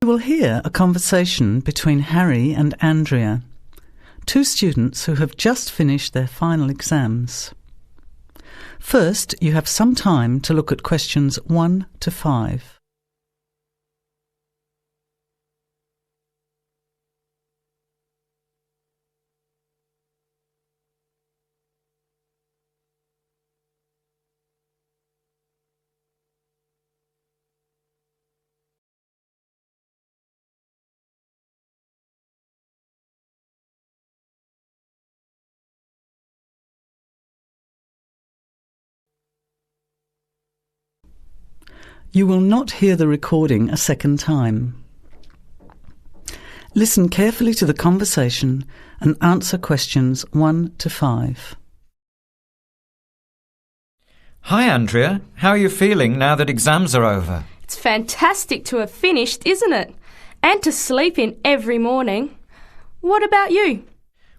You will hear a conversation between Harry and Andrea, two students who have just finished their final exams. First, you have some time to look at questions 1 to 5. You will not hear the recording a second time. Listen carefully to the conversation and answer questions 1 to 5. Hi Andrea, how are you feeling now that exams are over? It's fantastic to have finished, isn't it? And to sleep in every morning. What about you?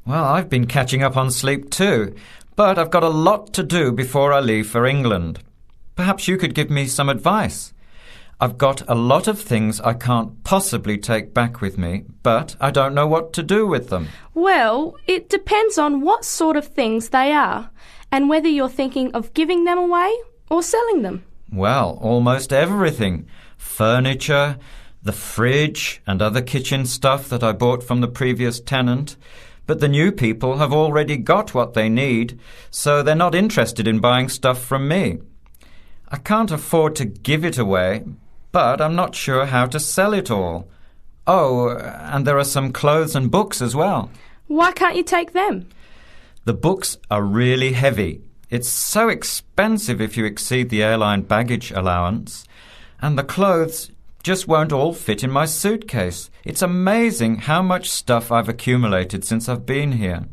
Well, I've been catching up on sleep too, but I've got a lot to do before I leave for England. Perhaps you could give me some advice. I've got a lot of things I can't possibly take back with me, but I don't know what to do with them. Well, it depends on what sort of things they are and whether you're thinking of giving them away or selling them. Well, almost everything. Furniture, the fridge and other kitchen stuff that I bought from the previous tenant. But the new people have already got what they need, so they're not interested in buying stuff from me. I can't afford to give it away, but I'm not sure how to sell it all. Oh, and there are some clothes and books as well. Why can't you take them? The books are really heavy. It's so expensive if you exceed the airline baggage allowance. And the clothes just won't all fit in my suitcase. It's amazing how much stuff I've accumulated since I've been here.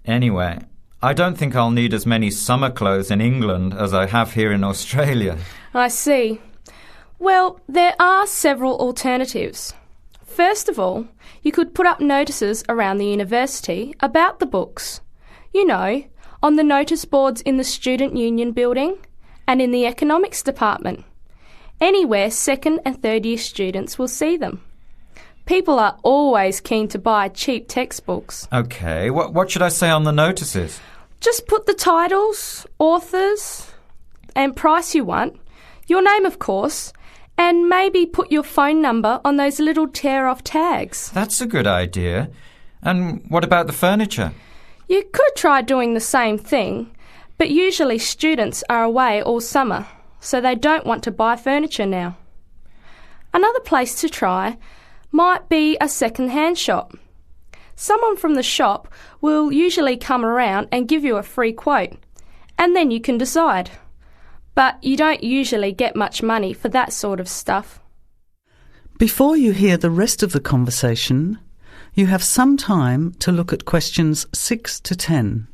Anyway, I don't think I'll need as many summer clothes in England as I have here in Australia. I see. Well, there are several alternatives. First of all, you could put up notices around the university about the books. You know, on the notice boards in the Student Union building and in the economics department. Anywhere second and third year students will see them. People are always keen to buy cheap textbooks. OK, what should I say on the notices? Just put the titles, authors and price you want, your name of course, and maybe put your phone number on those little tear-off tags. That's a good idea. And what about the furniture? You could try doing the same thing, but usually students are away all summer, so they don't want to buy furniture now. Another place to try might be a second-hand shop. Someone from the shop will usually come around and give you a free quote, and then you can decide. But you don't usually get much money for that sort of stuff. Before you hear the rest of the conversation, you have some time to look at questions 6 to 10.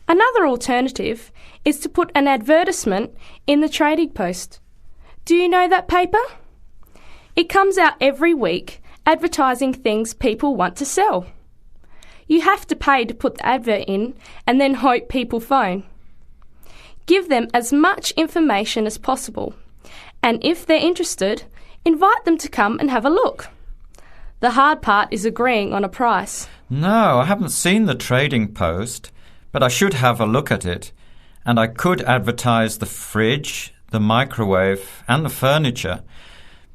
Another alternative is to put an advertisement in the Trading Post. Do you know that paper? It comes out every week advertising things people want to sell. You have to pay to put the advert in and then hope people phone. Give them as much information as possible, and if they're interested, invite them to come and have a look. The hard part is agreeing on a price. No, I haven't seen the Trading Post. But I should have a look at it, and I could advertise the fridge, the microwave and the furniture.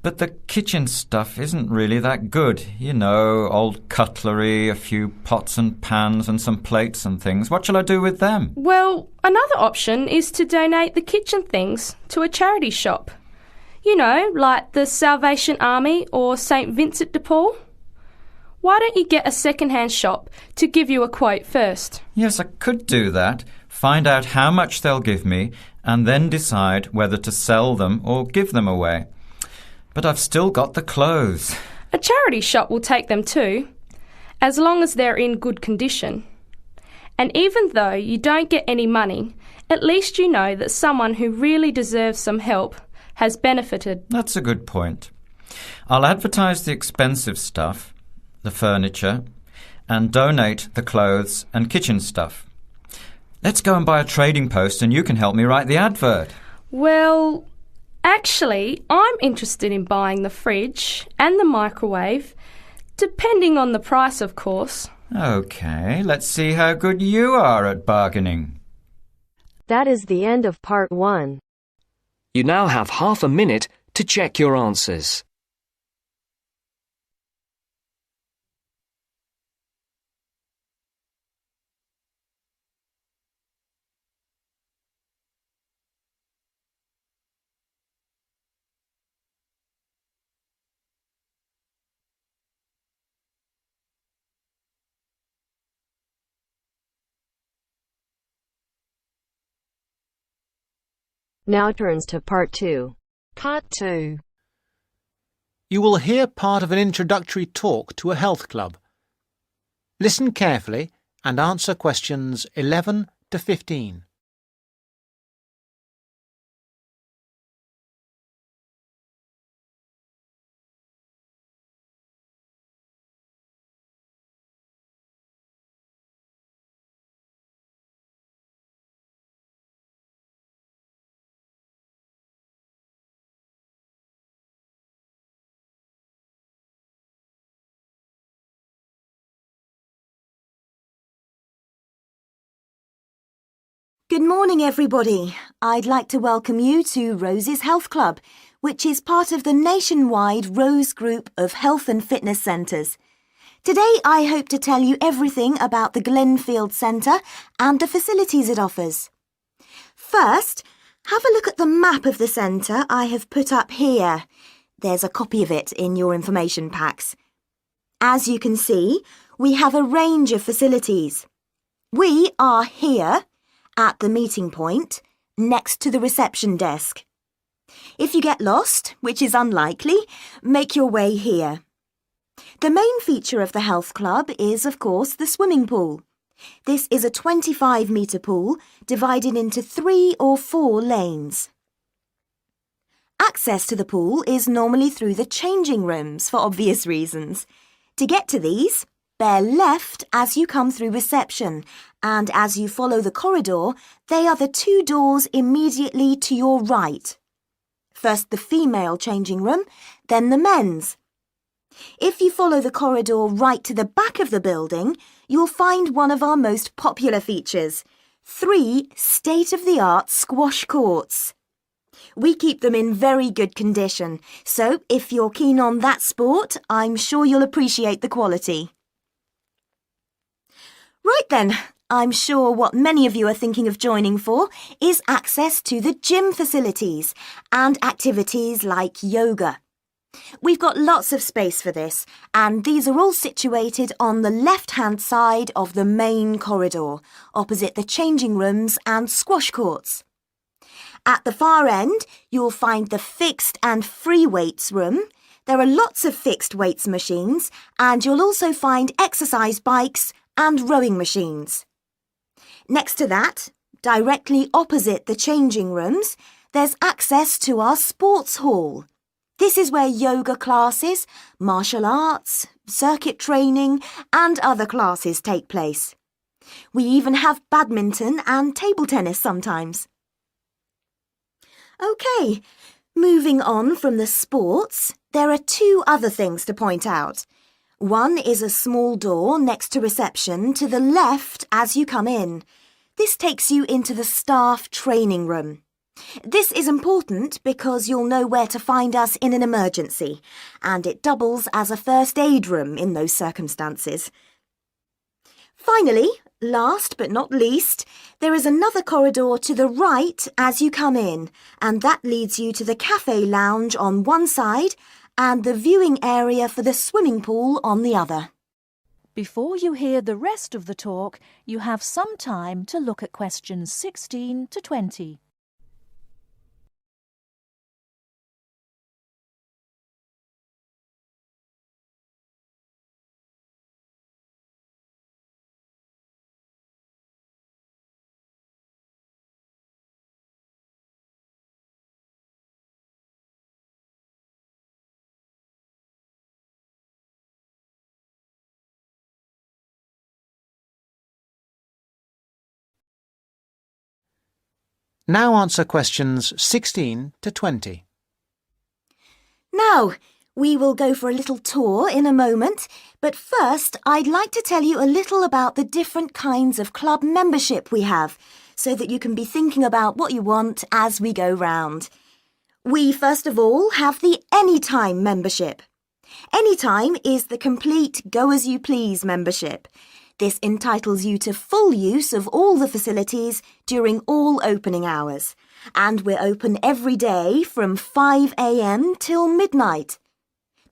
But the kitchen stuff isn't really that good. You know, old cutlery, a few pots and pans and some plates and things. What shall I do with them? Well, another option is to donate the kitchen things to a charity shop. You know, like the Salvation Army or St. Vincent de Paul? Why don't you get a second-hand shop to give you a quote first? Yes, I could do that. Find out how much they'll give me and then decide whether to sell them or give them away. But I've still got the clothes. A charity shop will take them too, as long as they're in good condition. And even though you don't get any money, at least you know that someone who really deserves some help has benefited. That's a good point. I'll advertise the expensive stuff, the furniture, and donate the clothes and kitchen stuff. Let's go and buy a trading post and you can help me write the advert. Well, actually, I'm interested in buying the fridge and the microwave, depending on the price, of course. OK, let's see how good you are at bargaining. That is the end of part 1. You now have half a minute to check your answers. Now turns to part 2. Part 2. You will hear part of an introductory talk to a health club. Listen carefully and answer questions 11 to 15. Good morning, everybody. I'd like to welcome you to Rose's Health Club, which is part of the nationwide Rose Group of Health and Fitness Centres. Today, I hope to tell you everything about the Glenfield Centre and the facilities it offers. First, have a look at the map of the centre I have put up here. There's a copy of it in your information packs. As you can see, we have a range of facilities. We are here at the meeting point, next to the reception desk. If you get lost, which is unlikely, make your way here. The main feature of the health club is, of course, the swimming pool. This is a 25-metre pool divided into 3 or 4 lanes. Access to the pool is normally through the changing rooms for obvious reasons. To get to these, bear left as you come through reception, and as you follow the corridor, they are the 2 doors immediately to your right. First the female changing room, then the men's. If you follow the corridor right to the back of the building, you'll find one of our most popular features, 3 state-of-the-art squash courts. We keep them in very good condition, so if you're keen on that sport, I'm sure you'll appreciate the quality. Right then, I'm sure what many of you are thinking of joining for is access to the gym facilities and activities like yoga. We've got lots of space for this, and these are all situated on the left-hand side of the main corridor, opposite the changing rooms and squash courts. At the far end, you'll find the fixed and free weights room. There are lots of fixed weights machines, and you'll also find exercise bikes and rowing machines. Next to that, directly opposite the changing rooms, there's access to our sports hall. This is where yoga classes, martial arts, circuit training and other classes take place. We even have badminton and table tennis sometimes. OK, moving on from the sports, there are 2 other things to point out. One is a small door next to reception to the left as you come in. This takes you into the staff training room. This is important because you'll know where to find us in an emergency, and it doubles as a first aid room in those circumstances. Finally, Last but not least, there is another corridor to the right as you come in, and that leads you to the cafe lounge on one side and the viewing area for the swimming pool on the other. Before you hear the rest of the talk, you have some time to look at questions 16 to 20. Now answer questions 16 to 20. Now, we will go for a little tour in a moment, but first I'd like to tell you a little about the different kinds of club membership we have, so that you can be thinking about what you want as we go round. We first of all have the Anytime membership. Anytime is the complete go-as-you-please membership. This entitles you to full use of all the facilities during all opening hours, and we're open every day from 5 a.m. till midnight.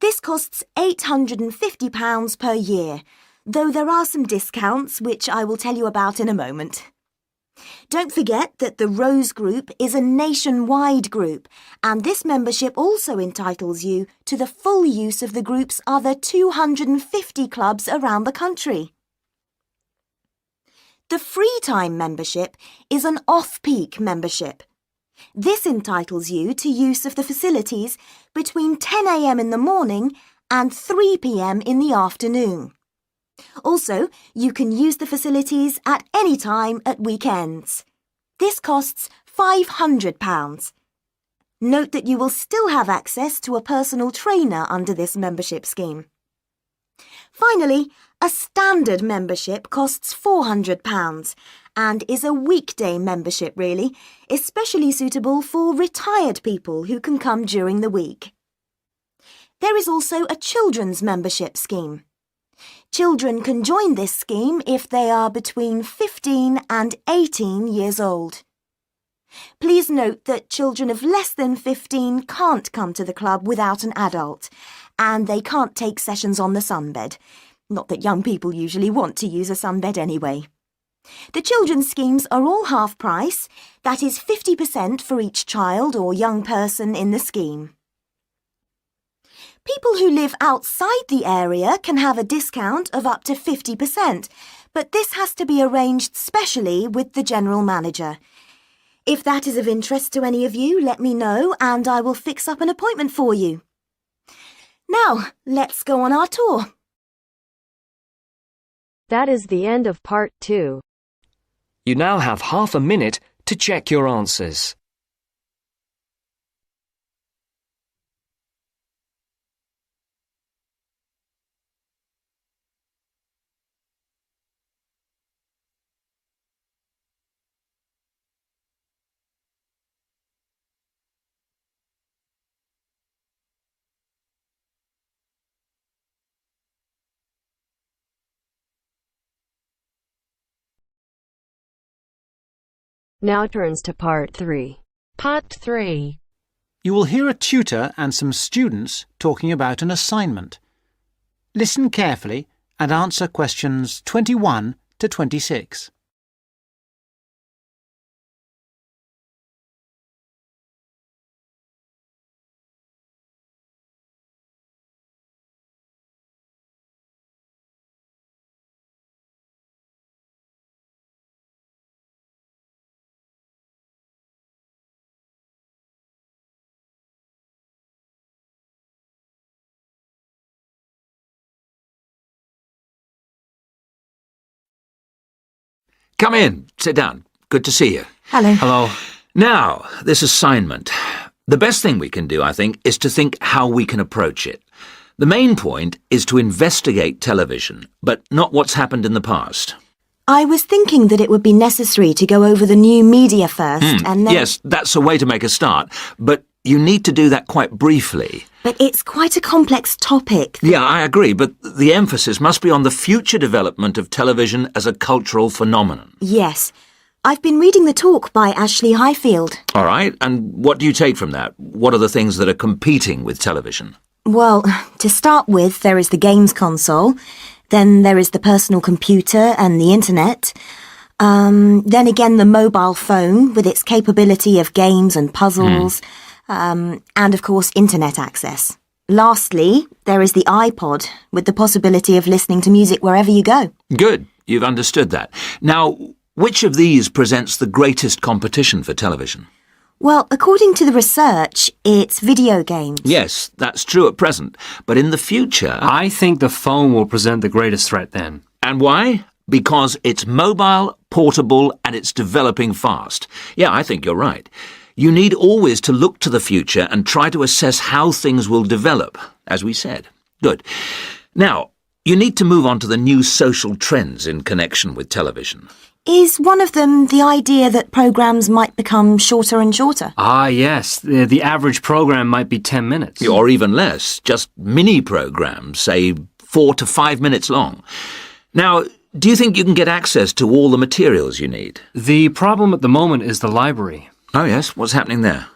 This costs £850 per year, though there are some discounts which I will tell you about in a moment. Don't forget that the Rose Group is a nationwide group, and this membership also entitles you to the full use of the group's other 250 clubs around the country. The Free Time membership is an off-peak membership. This entitles you to use of the facilities between 10 a.m. in the morning and 3 p.m. in the afternoon. Also, you can use the facilities at any time at weekends. This costs £500. Note that you will still have access to a personal trainer under this membership scheme. Finally, a standard membership costs £400 and is a weekday membership really, especially suitable for retired people who can come during the week. There is also a children's membership scheme. Children can join this scheme if they are between 15 and 18 years old. Please note that children of less than 15 can't come to the club without an adult, and they can't take sessions on the sunbed. Not that young people usually want to use a sunbed anyway. The children's schemes are all half price, that is 50% for each child or young person in the scheme. People who live outside the area can have a discount of up to 50%, but this has to be arranged specially with the general manager. If that is of interest to any of you, let me know and I will fix up an appointment for you. Now, let's go on our tour. That is the end of part 2. You now have half a minute to check your answers. Now turns to part 3. Part 3. You will hear a tutor and some students talking about an assignment. Listen carefully and answer questions 21 to 26. Come in. Sit down. Good to see you. Hello. Hello. Now, this assignment. The best thing we can do, I think, is to think how we can approach it. The main point is to investigate television, but not what's happened in the past. I was thinking that it would be necessary to go over the new media first and then... Yes, that's a way to make a start, but you need to do that quite briefly. But it's quite a complex topic. Yeah, I agree, but the emphasis must be on the future development of television as a cultural phenomenon. Yes. I've been reading the talk by Ashley Highfield. All right, and what do you take from that? What are the things that are competing with television? Well, to start with, there is the games console. Then there is the personal computer and the internet. Then again, the mobile phone with its capability of games and puzzles. And of course, internet access. Lastly, there is the iPod with the possibility of listening to music wherever you go. Good, you've understood that. Now, which of these presents the greatest competition for television? Well, according to the research, it's video games. Yes, that's true at present, but in the future... I think the phone will present the greatest threat then. And why? Because it's mobile, portable, and it's developing fast. Yeah, I think you're right. You need always to look to the future and try to assess how things will develop, as we said. Good. Now, you need to move on to the new social trends in connection with television. Is one of them the idea that programmes might become shorter and shorter? Ah, yes. The average program might be 10 minutes. Or even less, just mini-programs, say 4 to 5 minutes long. Now, do you think you can get access to all the materials you need? The problem at the moment is the library. Oh, yes? What's happening there?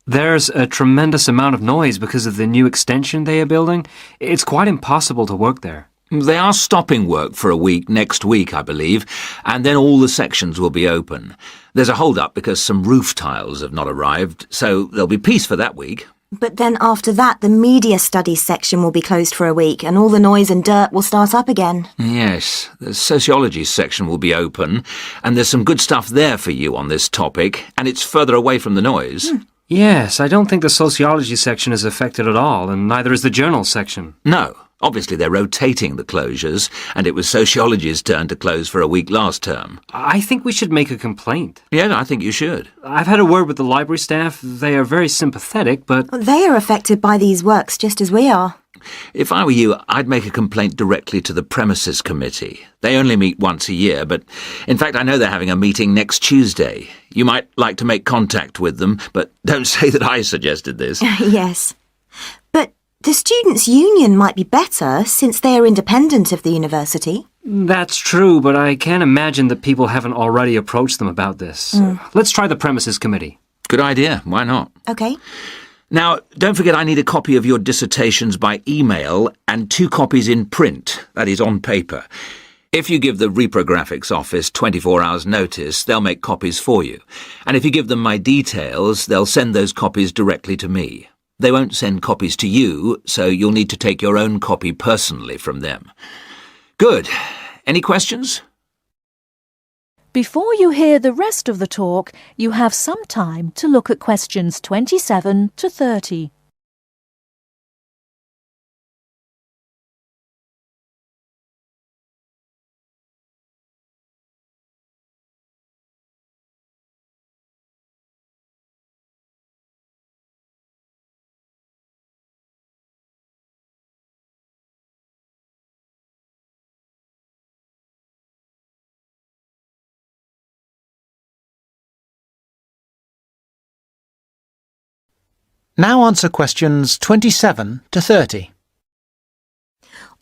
There's a tremendous amount of noise because of the new extension they are building. It's quite impossible to work there. They are stopping work for a week next week, I believe, and then all the sections will be open. There's a hold-up because some roof tiles have not arrived, so there'll be peace for that week. But then after that, the media studies section will be closed for a week and all the noise and dirt will start up again. Yes, the sociology section will be open, and there's some good stuff there for you on this topic, and it's further away from the noise. Yes, I don't think the sociology section is affected at all, and neither is the journal section. No. Obviously, they're rotating the closures, and it was sociology's turn to close for a week last term. I think we should make a complaint. Yeah, I think you should. I've had a word with the library staff. They are very sympathetic, but... They are affected by these works just as we are. If I were you, I'd make a complaint directly to the premises committee. They only meet once a year, but in fact, I know they're having a meeting next Tuesday. You might like to make contact with them, but don't say that I suggested this. Yes. But the Students' Union might be better since they are independent of the university. That's true, but I can't imagine that people haven't already approached them about this. Let's try the premises committee. Good idea. Why not? OK. Now, don't forget I need a copy of your dissertations by email and 2 copies in print, that is, on paper. If you give the reprographics office 24 hours notice, they'll make copies for you. And if you give them my details, they'll send those copies directly to me. They won't send copies to you, so you'll need to take your own copy personally from them. Good. Any questions? Before you hear the rest of the talk, you have some time to look at questions 27 to 30. Now answer questions 27 to 30.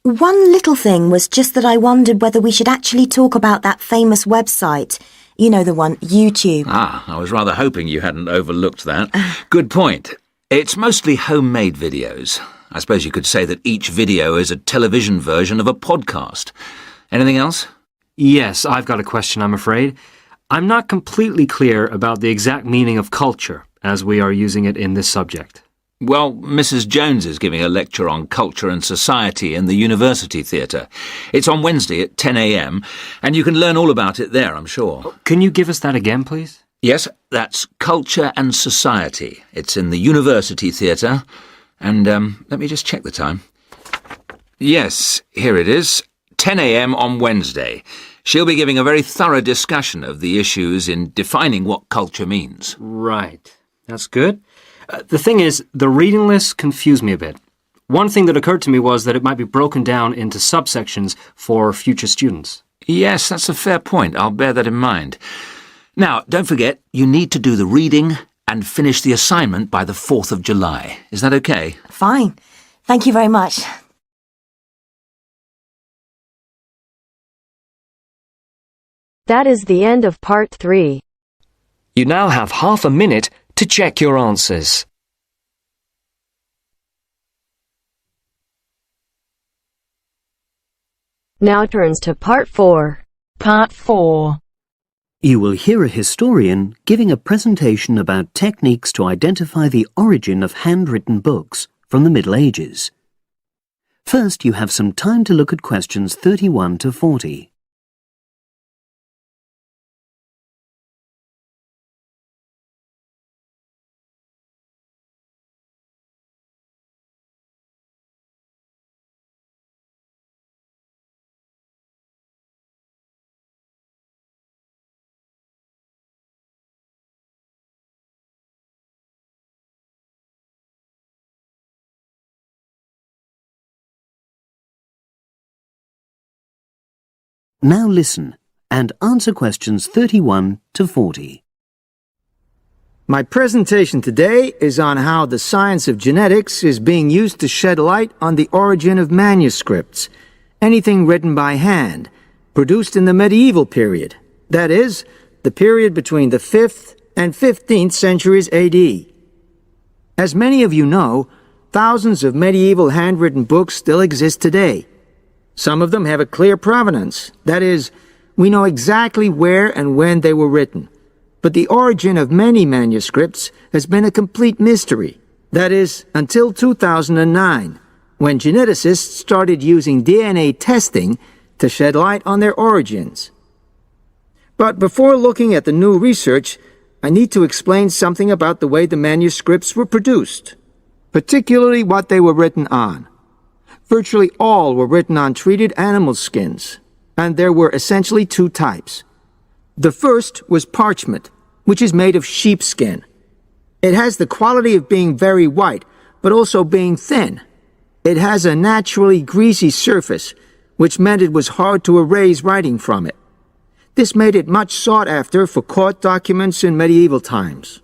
One little thing was just that I wondered whether we should actually talk about that famous website. You know the one, YouTube. Ah, I was rather hoping you hadn't overlooked that. Good point. It's mostly homemade videos. I suppose you could say that each video is a television version of a podcast. Anything else? Yes, I've got a question, I'm afraid. I'm not completely clear about the exact meaning of culture, as we are using it in this subject. Well, Mrs. Jones is giving a lecture on culture and society in the University Theatre. It's on Wednesday at 10 a.m, and you can learn all about it there, I'm sure. Can you give us that again, please? Yes, that's Culture and Society. It's in the University Theatre. And let me just check the time. Yes, here it is. 10 a.m. on Wednesday. She'll be giving a very thorough discussion of the issues in defining what culture means. Right. That's good. The thing is, the reading list confused me a bit. One thing that occurred to me was that it might be broken down into subsections for future students. Yes, that's a fair point. I'll bear that in mind. Now, don't forget, you need to do the reading and finish the assignment by the 4th of July. Is that okay? Fine. Thank you very much. That is the end of part 3. You now have half a minute to check your answers. Now turns to part 4. Part 4. You will hear a historian giving a presentation about techniques to identify the origin of handwritten books from the Middle Ages. First, you have some time to look at questions 31 to 40. Now listen and answer questions 31 to 40. My presentation today is on how the science of genetics is being used to shed light on the origin of manuscripts, anything written by hand, produced in the medieval period, that is, the period between the 5th and 15th centuries AD. As many of you know, thousands of medieval handwritten books still exist today. Some of them have a clear provenance, that is, we know exactly where and when they were written. But the origin of many manuscripts has been a complete mystery, that is, until 2009, when geneticists started using DNA testing to shed light on their origins. But before looking at the new research, I need to explain something about the way the manuscripts were produced, particularly what they were written on. Virtually all were written on treated animal skins, and there were essentially two types. The first was parchment, which is made of sheepskin. It has the quality of being very white, but also being thin. It has a naturally greasy surface, which meant it was hard to erase writing from it. This made it much sought after for court documents in medieval times.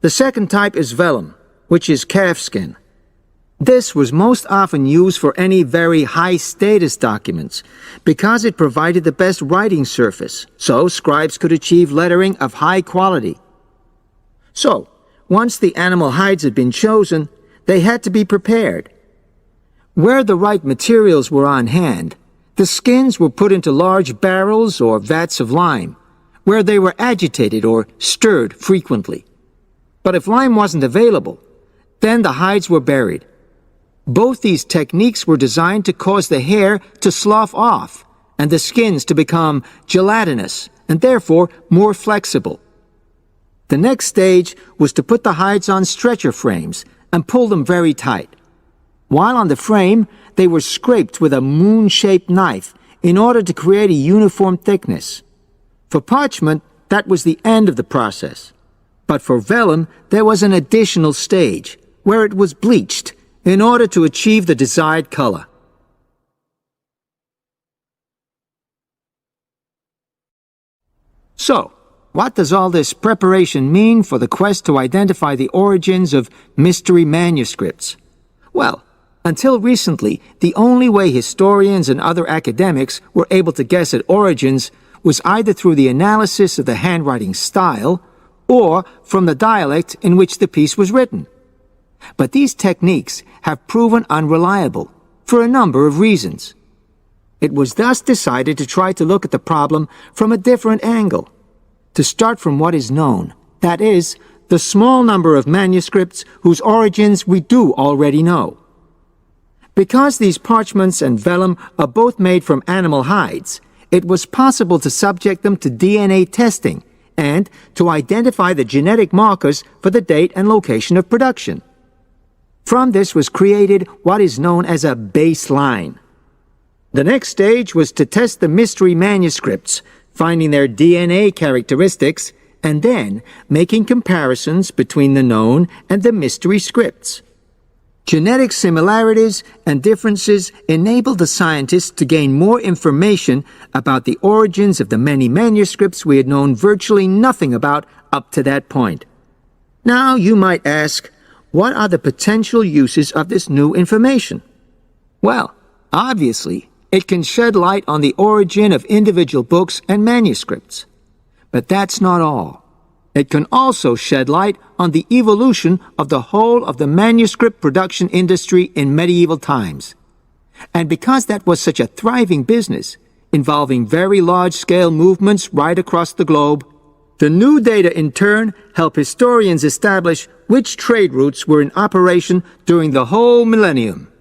The second type is vellum, which is calfskin. This was most often used for any very high-status documents because it provided the best writing surface, so scribes could achieve lettering of high quality. So, once the animal hides had been chosen, they had to be prepared. Where the right materials were on hand, the skins were put into large barrels or vats of lime, where they were agitated or stirred frequently. But if lime wasn't available, then the hides were buried. Both these techniques were designed to cause the hair to slough off and the skins to become gelatinous and therefore more flexible. The next stage was to put the hides on stretcher frames and pull them very tight. While on the frame, they were scraped with a moon-shaped knife in order to create a uniform thickness. For parchment, that was the end of the process. But for vellum, there was an additional stage, where it was bleached in order to achieve the desired color. So, what does all this preparation mean for the quest to identify the origins of mystery manuscripts? Well, until recently, the only way historians and other academics were able to guess at origins was either through the analysis of the handwriting style or from the dialect in which the piece was written. But these techniques have proven unreliable for a number of reasons. It was thus decided to try to look at the problem from a different angle, to start from what is known, that is, the small number of manuscripts whose origins we do already know. Because these parchments and vellum are both made from animal hides, it was possible to subject them to DNA testing and to identify the genetic markers for the date and location of production. From this was created what is known as a baseline. The next stage was to test the mystery manuscripts, finding their DNA characteristics, and then making comparisons between the known and the mystery scripts. Genetic similarities and differences enabled the scientists to gain more information about the origins of the many manuscripts we had known virtually nothing about up to that point. Now you might ask, what are the potential uses of this new information? Well, obviously, it can shed light on the origin of individual books and manuscripts. But that's not all. It can also shed light on the evolution of the whole of the manuscript production industry in medieval times. And because that was such a thriving business, involving very large-scale movements right across the globe, the new data in turn help historians establish which trade routes were in operation during the whole millennium.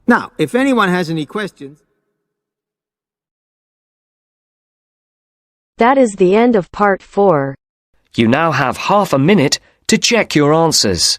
Now, if anyone has any questions... That is the end of part 4. You now have half a minute to check your answers.